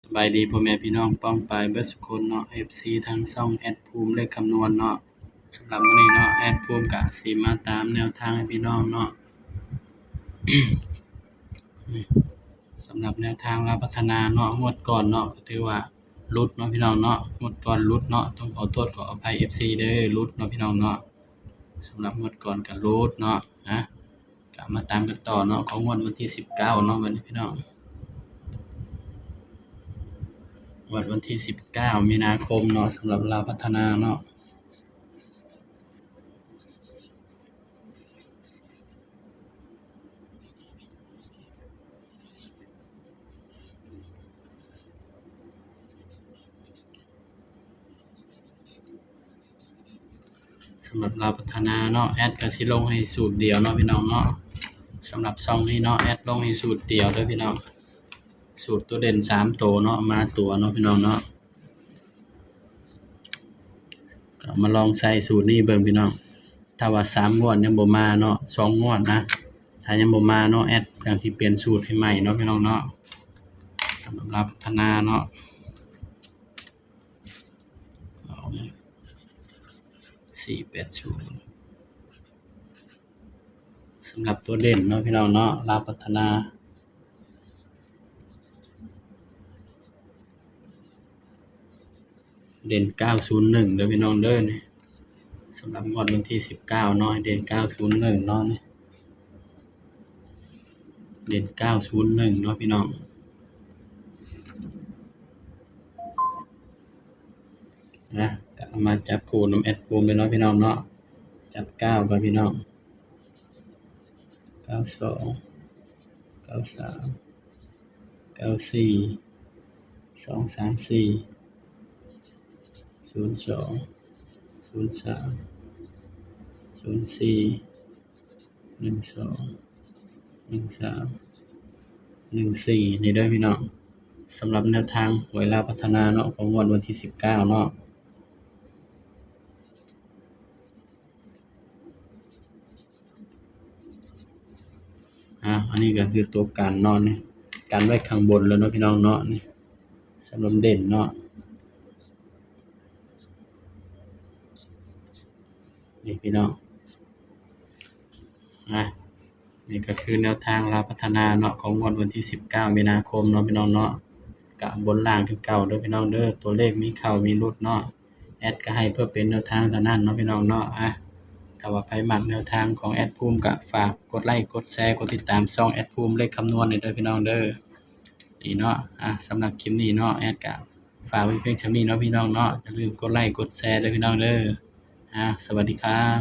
สบายดีพ่อแม่พี่น้องป้องปายเบิดสุคนเนาะ FC ทางช่องแอดภูมิเลขคำนวณเนาะสำหรับมื้อนี้เนาะแอดภูมิก็สิมาตามแนวทางให้พี่น้องเนาะ สำหรับแนวทางลาวพัฒนาเนาะงวดก่อนเนาะก็ถือว่าหลุดเนาะพี่น้องเนาะงวดก่อนหลุดเนาะต้องขอโทษขออภัย FC เด้อหลุดเนาะพี่น้องเนาะสำหรับงวดก่อนก็หลุดเนาะก็มาตามกันต่อเนาะของงวดวันที่19เนาะบัดนี้พี่น้องวันที่19มีนาคมเนาะสำหรับลาวพัฒนาเนาะสำหรับลาวพัฒนาเนาะแอดก็สิลงให้สูตรเดียวเนาะพี่น้องเนาะสำหรับช่องนี้เนาะแอดลงให้สูตรเดียวเด้อพี่น้องสูตรตัวเด่น3ตัวเนาะมาตัวเนาะพี่น้องเนาะก็มาลองใส่สูตรนี้เบิ่งพี่น้องถ้าว่า3งวดยังบ่มาเนาะ2งวดนะถ้ายังบ่มาเนาะแอดก็สิเปลี่ยนสูตรให้ใหม่เนาะพี่น้องเนาะสำหรับลาวพัฒนาเนาะ480สำหรับตัวเด่นเนาะพี่น้องเนาะลาวพัฒนาเด่น901เด้อพี่น้องเด้อนี่สำหรับงวดวันที่19เนาะเด่น901เนาะนี่เด่น901เนาะพี่น้องนะก็เอามาจับคู่นำแอดภูมิเลยเนาะพี่น้องเนาะจับ9ก่อนพี่น้อง92 93 94 234 02 03 04 12 13 14นี่เด้อพี่น้องสำหรับแนวทางหวยลาวพัฒนาเนาะของงวดวันที่19เนาะอันนี้ก็คือตัวกันเนาะนี่กันไว้ข้างบนแล้วเนาะพี่น้องเนาะนี่สำหรับเด่นเนาะนี่พี่น้องนี่ก็คือแนวทางลาวพัฒนาเนาะของงวดวันที่19มีนาคมเนาะพี่น้องเนาะก็บนล่างคือเก่าเด้อพี่น้องเด้อตัวเลขมีเข้ามีหลุดเนาะแอดก็ให้เพื่อเป็นแนวทางเท่านั้นเนาะพี่น้องเนาะถ้าว่าใครมักแนวทางของแอดภูมิก็ฝากกดไลค์กดแชร์กดติดตามช่องแอดภูมิเลขคำนวณนี่เด้อพี่น้องเด้อนี่เนาะสำหรับคลิปนี้เนาะแอดก็ฝากไว้เพียงเท่านี้เนาะพี่น้องเนาะอย่าลืมกดไลค์กดแชร์เด้อพี่น้องเด้อสวัสดีครับ